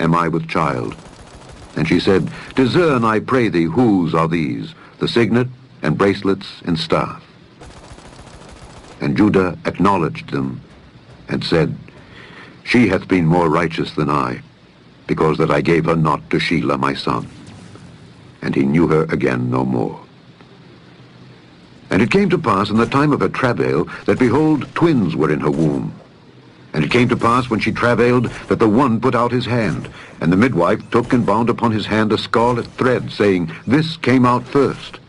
am I with child? And she said, Discern, I pray thee, whose are these, the signet, and bracelets, and staff. And Judah acknowledged them, and said, She hath been more righteous than I, because that I gave her not to Shelah my son. And he knew her again no more. And it came to pass in the time of her travail, that behold, twins were in her womb. And it came to pass when she travailed, that the one put out his hand, and the midwife took and bound upon his hand a scarlet thread, saying, This came out first.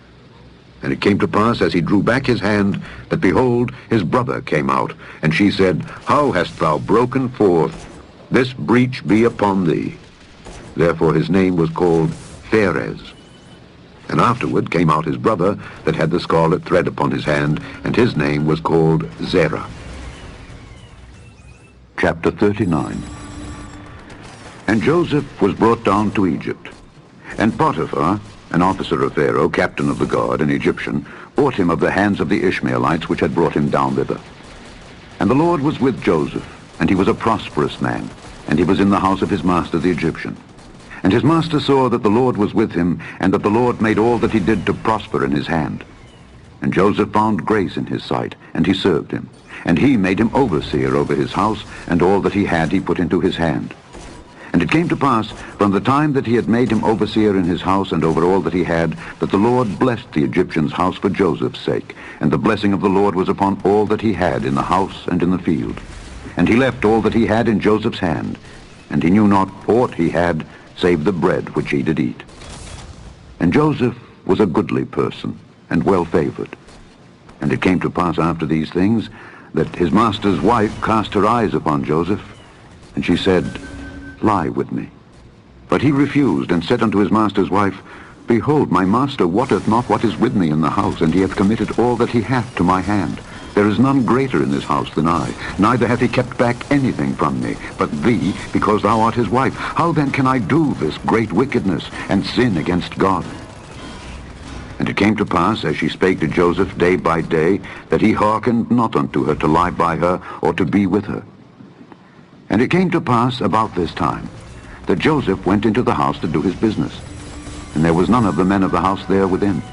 And it came to pass, as he drew back his hand, that behold, his brother came out. And she said, How hast thou broken forth? This breach be upon thee. Therefore his name was called Pharez. And afterward came out his brother that had the scarlet thread upon his hand, and his name was called Zerah. Chapter 39. And Joseph was brought down to Egypt. And Potiphar, an officer of Pharaoh, captain of the guard, an Egyptian, bought him of the hands of the Ishmaelites which had brought him down thither. And the Lord was with Joseph, and he was a prosperous man, and he was in the house of his master the Egyptian. And his master saw that the Lord was with him, and that the Lord made all that he did to prosper in his hand. And Joseph found grace in his sight, and he served him. And he made him overseer over his house, and all that he had he put into his hand. And it came to pass, from the time that he had made him overseer in his house and over all that he had, that the Lord blessed the Egyptian's house for Joseph's sake. And the blessing of the Lord was upon all that he had in the house and in the field. And he left all that he had in Joseph's hand, and he knew not aught he had, save the bread which he did eat. And Joseph was a goodly person, and well favored. And it came to pass after these things, that his master's wife cast her eyes upon Joseph, and she said, Lie with me. But he refused, and said unto his master's wife, Behold, my master wotteth not what is with me in the house, and he hath committed all that he hath to my hand. There is none greater in this house than I, neither hath he kept back anything from me, but thee, because thou art his wife. How then can I do this great wickedness, and sin against God? And it came to pass, as she spake to Joseph day by day, that he hearkened not unto her to lie by her, or to be with her. And it came to pass about this time, that Joseph went into the house to do his business. And there was none of the men of the house there within.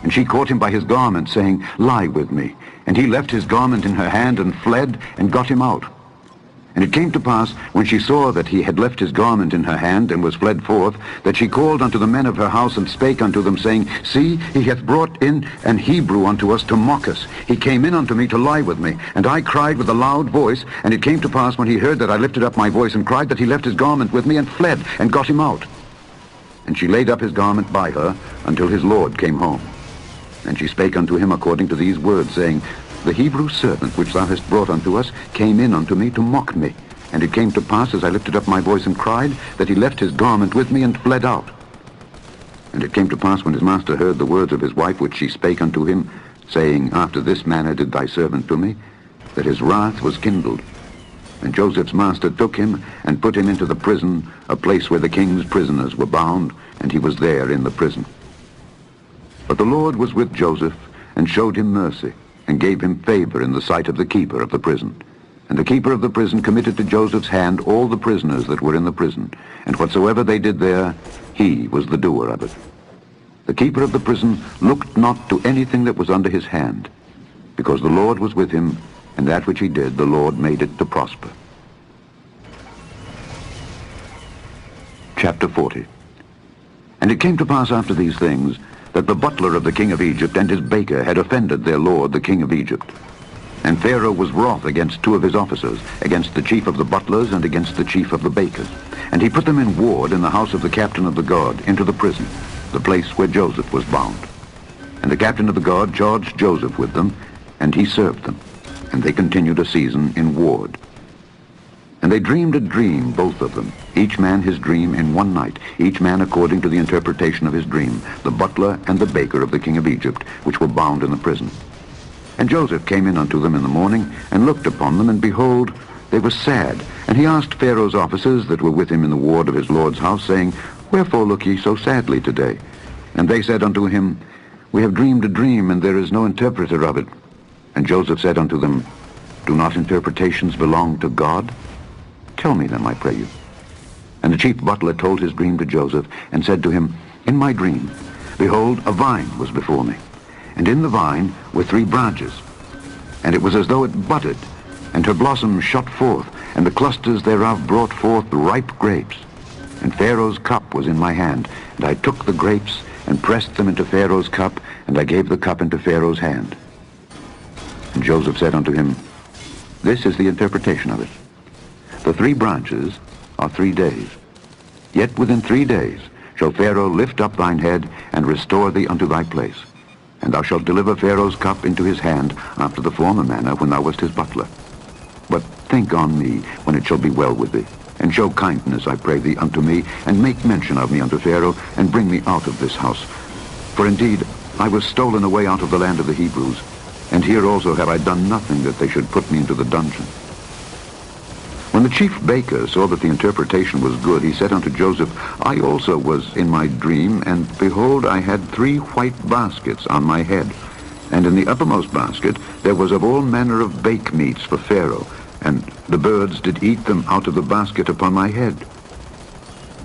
And she caught him by his garment, saying, Lie with me. And he left his garment in her hand, and fled, and got him out. And it came to pass, when she saw that he had left his garment in her hand, and was fled forth, that she called unto the men of her house, and spake unto them, saying, See, he hath brought in an Hebrew unto us to mock us. He came in unto me to lie with me. And I cried with a loud voice. And it came to pass, when he heard that I lifted up my voice, and cried, that he left his garment with me, and fled, and got him out. And she laid up his garment by her, until his Lord came home. And she spake unto him according to these words, saying, The Hebrew servant which thou hast brought unto us came in unto me to mock me. And it came to pass, as I lifted up my voice and cried, that he left his garment with me and fled out. And it came to pass, when his master heard the words of his wife which she spake unto him, saying, After this manner did thy servant to me, that his wrath was kindled. And Joseph's master took him, and put him into the prison, a place where the king's prisoners were bound, and he was there in the prison. But the Lord was with Joseph, and showed him mercy, and gave him favor in the sight of the keeper of the prison. And the keeper of the prison committed to Joseph's hand all the prisoners that were in the prison, and whatsoever they did there, he was the doer of it. The keeper of the prison looked not to anything that was under his hand, because the Lord was with him, and that which he did, the Lord made it to prosper. Chapter 40. And it came to pass after these things, that the butler of the king of Egypt and his baker had offended their lord the king of Egypt. And Pharaoh was wroth against two of his officers, against the chief of the butlers and against the chief of the bakers. And he put them in ward in the house of the captain of the guard, into the prison, the place where Joseph was bound. And the captain of the guard charged Joseph with them, and he served them. And they continued a season in ward. And they dreamed a dream, both of them, each man his dream in one night, each man according to the interpretation of his dream, the butler and the baker of the king of Egypt, which were bound in the prison. And Joseph came in unto them in the morning, and looked upon them, and behold, they were sad. And he asked Pharaoh's officers that were with him in the ward of his lord's house, saying, Wherefore look ye so sadly today? And they said unto him, We have dreamed a dream, and there is no interpreter of it. And Joseph said unto them, Do not interpretations belong to God? Tell me them, I pray you. And the chief butler told his dream to Joseph, and said to him, In my dream, behold, a vine was before me, and in the vine were 3 branches. And it was as though it budded, and her blossoms shot forth, and the clusters thereof brought forth ripe grapes. And Pharaoh's cup was in my hand, and I took the grapes, and pressed them into Pharaoh's cup, and I gave the cup into Pharaoh's hand. And Joseph said unto him, This is the interpretation of it. The 3 branches are 3 days. Yet within 3 days shall Pharaoh lift up thine head, and restore thee unto thy place. And thou shalt deliver Pharaoh's cup into his hand, after the former manner when thou wast his butler. But think on me when it shall be well with thee, and show kindness, I pray thee, unto me, and make mention of me unto Pharaoh, and bring me out of this house. For indeed I was stolen away out of the land of the Hebrews, and here also have I done nothing that they should put me into the dungeon. When the chief baker saw that the interpretation was good, he said unto Joseph, I also was in my dream, and behold, I had 3 white baskets on my head. And in the uppermost basket there was of all manner of bake meats for Pharaoh, and the birds did eat them out of the basket upon my head.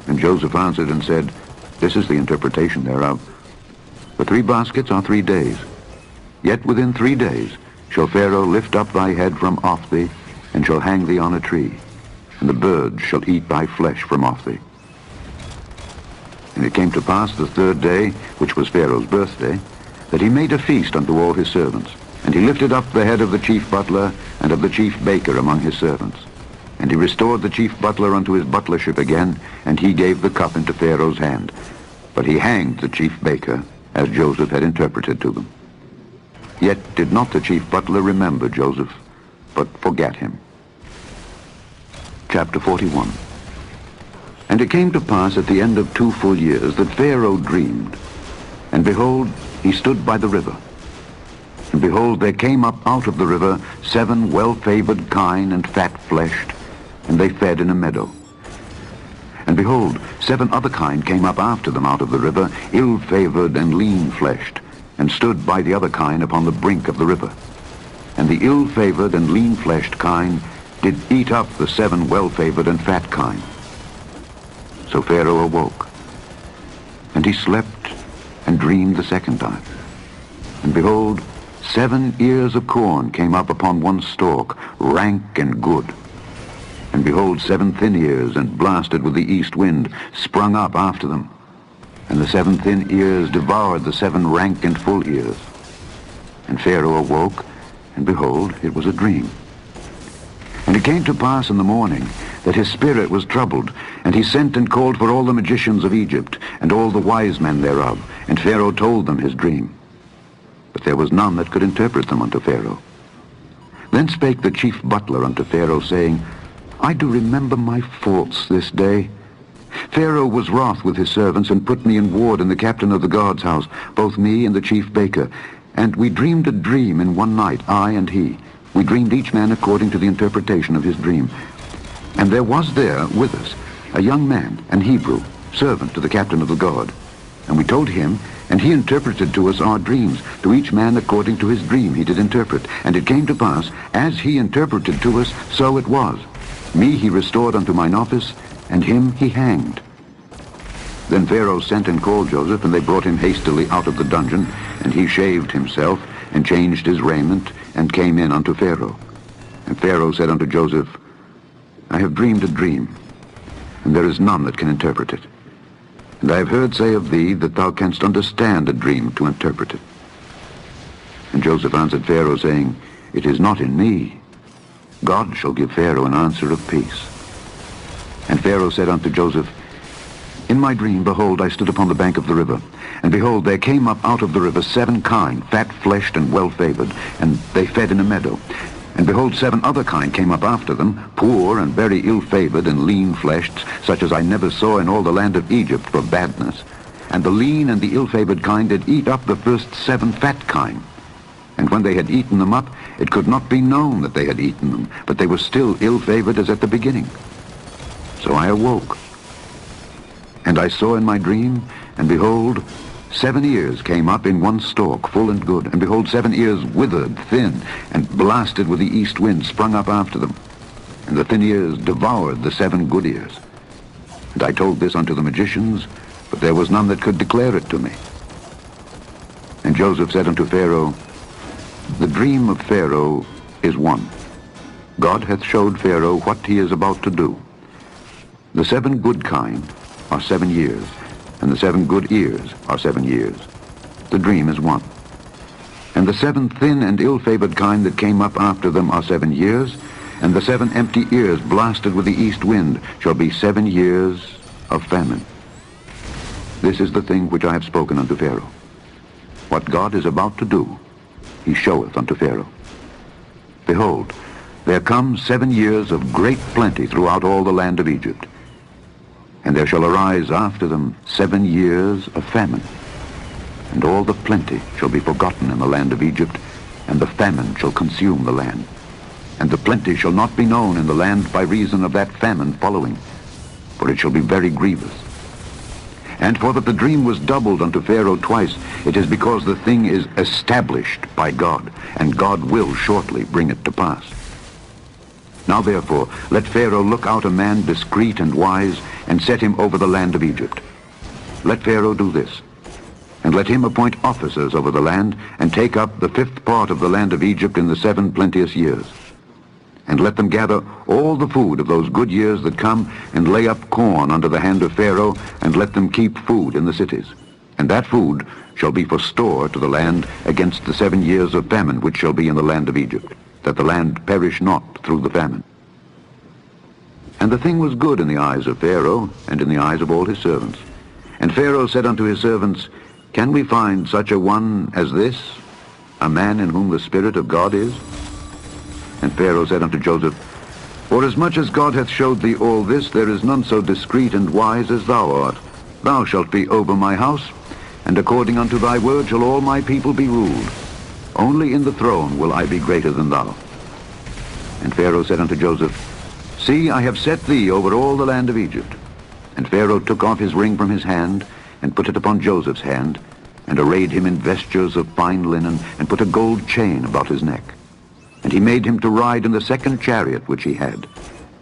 And Joseph answered and said, This is the interpretation thereof. The 3 baskets are 3 days. Yet within 3 days shall Pharaoh lift up thy head from off thee, and shall hang thee on a tree, and the birds shall eat thy flesh from off thee. And it came to pass the 3rd day, which was Pharaoh's birthday, that he made a feast unto all his servants. And he lifted up the head of the chief butler and of the chief baker among his servants. And he restored the chief butler unto his butlership again, and he gave the cup into Pharaoh's hand. But he hanged the chief baker, as Joseph had interpreted to them. Yet did not the chief butler remember Joseph, but forgat him. Chapter 41. And it came to pass at the end of 2 full years that Pharaoh dreamed, and behold, he stood by the river. And behold, there came up out of the river 7 well-favored kine and fat-fleshed, and they fed in a meadow. And behold, 7 other kine came up after them out of the river, ill-favored and lean-fleshed, and stood by the other kine upon the brink of the river. And the ill-favored and lean-fleshed kine did eat up the 7 well-favored and fat kine. So Pharaoh awoke, and he slept and dreamed the 2nd time. And behold, 7 ears of corn came up upon one stalk, rank and good. And behold, 7 thin ears, and blasted with the east wind, sprung up after them. And the 7 thin ears devoured the 7 rank and full ears. And Pharaoh awoke, and behold, it was a dream. And it came to pass in the morning that his spirit was troubled, and he sent and called for all the magicians of Egypt, and all the wise men thereof, and Pharaoh told them his dream. But there was none that could interpret them unto Pharaoh. Then spake the chief butler unto Pharaoh, saying, I do remember my faults this day. Pharaoh was wroth with his servants, and put me in ward in the captain of the guard's house, both me and the chief baker. And we dreamed a dream in one night, I and he. We dreamed each man according to the interpretation of his dream. And there was there with us a young man, an Hebrew, servant to the captain of the guard. And we told him, and he interpreted to us our dreams. To each man according to his dream he did interpret. And it came to pass, as he interpreted to us, so it was. Me he restored unto mine office, and him he hanged. Then Pharaoh sent and called Joseph, and they brought him hastily out of the dungeon, and he shaved himself, and changed his raiment, and came in unto Pharaoh. And Pharaoh said unto Joseph, I have dreamed a dream, and there is none that can interpret it. And I have heard say of thee that thou canst understand a dream to interpret it. And Joseph answered Pharaoh, saying, It is not in me. God shall give Pharaoh an answer of peace. And Pharaoh said unto Joseph, In my dream, behold, I stood upon the bank of the river, and behold, there came up out of the river 7 kine, fat-fleshed and well-favored, and they fed in a meadow. And behold, 7 other kine came up after them, poor and very ill-favored and lean-fleshed, such as I never saw in all the land of Egypt for badness. And the lean and the ill-favored kine did eat up the first 7 fat kine. And when they had eaten them up, it could not be known that they had eaten them, but they were still ill-favored as at the beginning. So I awoke, and I saw in my dream, and behold, 7 ears came up in one stalk, full and good, and behold, 7 ears withered, thin, and blasted with the east wind, sprung up after them. And the thin ears devoured the 7 good ears. And I told this unto the magicians, but there was none that could declare it to me. And Joseph said unto Pharaoh, The dream of Pharaoh is one. God hath showed Pharaoh what he is about to do. The 7 good kine are 7 years, and the 7 good ears are 7 years. The dream is one. And the 7 thin and ill-favored kine that came up after them are 7 years, and the 7 empty ears blasted with the east wind shall be 7 years of famine. This is the thing which I have spoken unto Pharaoh. What God is about to do, he showeth unto Pharaoh. Behold, there come 7 years of great plenty throughout all the land of Egypt. And there shall arise after them 7 years of famine. And all the plenty shall be forgotten in the land of Egypt, and the famine shall consume the land. And the plenty shall not be known in the land by reason of that famine following, for it shall be very grievous. And for that the dream was doubled unto Pharaoh twice, it is because the thing is established by God, and God will shortly bring it to pass. Now therefore, let Pharaoh look out a man discreet and wise, and set him over the land of Egypt. Let Pharaoh do this, and let him appoint officers over the land, and take up the 5th part of the land of Egypt in the 7 plenteous years. And let them gather all the food of those good years that come, and lay up corn under the hand of Pharaoh, and let them keep food in the cities. And that food shall be for store to the land against the 7 years of famine which shall be in the land of Egypt, that the land perish not through the famine. And the thing was good in the eyes of Pharaoh, and in the eyes of all his servants. And Pharaoh said unto his servants, Can we find such a one as this, a man in whom the Spirit of God is? And Pharaoh said unto Joseph, Forasmuch as God hath showed thee all this, there is none so discreet and wise as thou art. Thou shalt be over my house, and according unto thy word shall all my people be ruled. Only in the throne will I be greater than thou. And Pharaoh said unto Joseph, See, I have set thee over all the land of Egypt. And Pharaoh took off his ring from his hand, and put it upon Joseph's hand, and arrayed him in vestures of fine linen, and put a gold chain about his neck. And he made him to ride in the 2nd chariot which he had.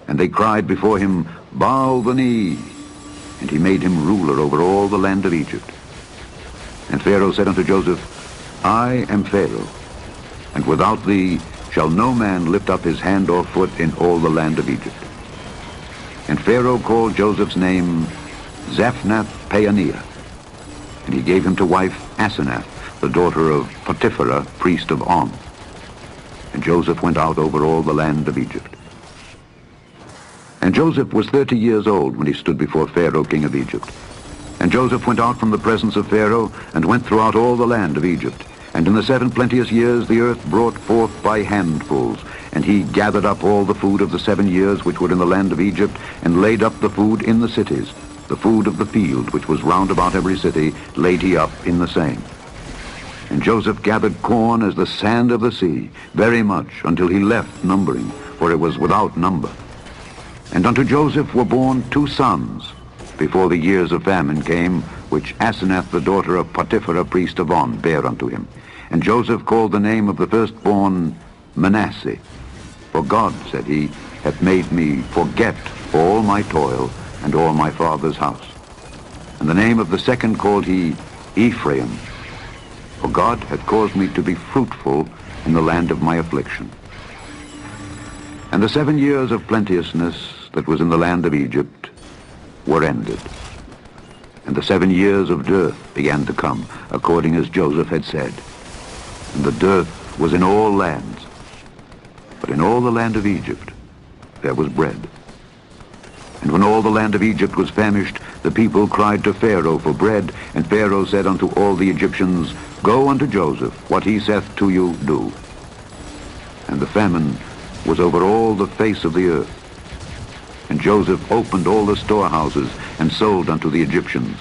And they cried before him, Bow the knee. And he made him ruler over all the land of Egypt. And Pharaoh said unto Joseph, I am Pharaoh, and without thee shall no man lift up his hand or foot in all the land of Egypt. And Pharaoh called Joseph's name Zaphnath-Paaneah, and he gave him to wife Asenath, the daughter of Potiphera, priest of On. And Joseph went out over all the land of Egypt. And Joseph was 30 years old when he stood before Pharaoh, king of Egypt. And Joseph went out from the presence of Pharaoh, and went throughout all the land of Egypt. And in the 7 plenteous years the earth brought forth by handfuls. And he gathered up all the food of the 7 years which were in the land of Egypt, and laid up the food in the cities. The food of the field which was round about every city laid he up in the same. And Joseph gathered corn as the sand of the sea, very much, until he left numbering, for it was without number. And unto Joseph were born 2 sons, before the years of famine came, which Asenath the daughter of Potiphera priest of On bare unto him. And Joseph called the name of the firstborn Manasseh. For God, said he, hath made me forget all my toil and all my father's house. And the name of the second called he Ephraim. For God hath caused me to be fruitful in the land of my affliction. And the 7 years of plenteousness that was in the land of Egypt were ended. And the 7 years of dearth began to come, according as Joseph had said. And the dearth was in all lands. But in all the land of Egypt there was bread. And when all the land of Egypt was famished, the people cried to Pharaoh for bread. And Pharaoh said unto all the Egyptians, Go unto Joseph, what he saith to you, do. And the famine was over all the face of the earth. And Joseph opened all the storehouses, and sold unto the Egyptians.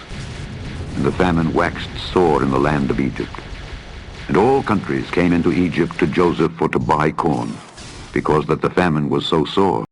And the famine waxed sore in the land of Egypt. And all countries came into Egypt to Joseph for to buy corn, because that the famine was so sore.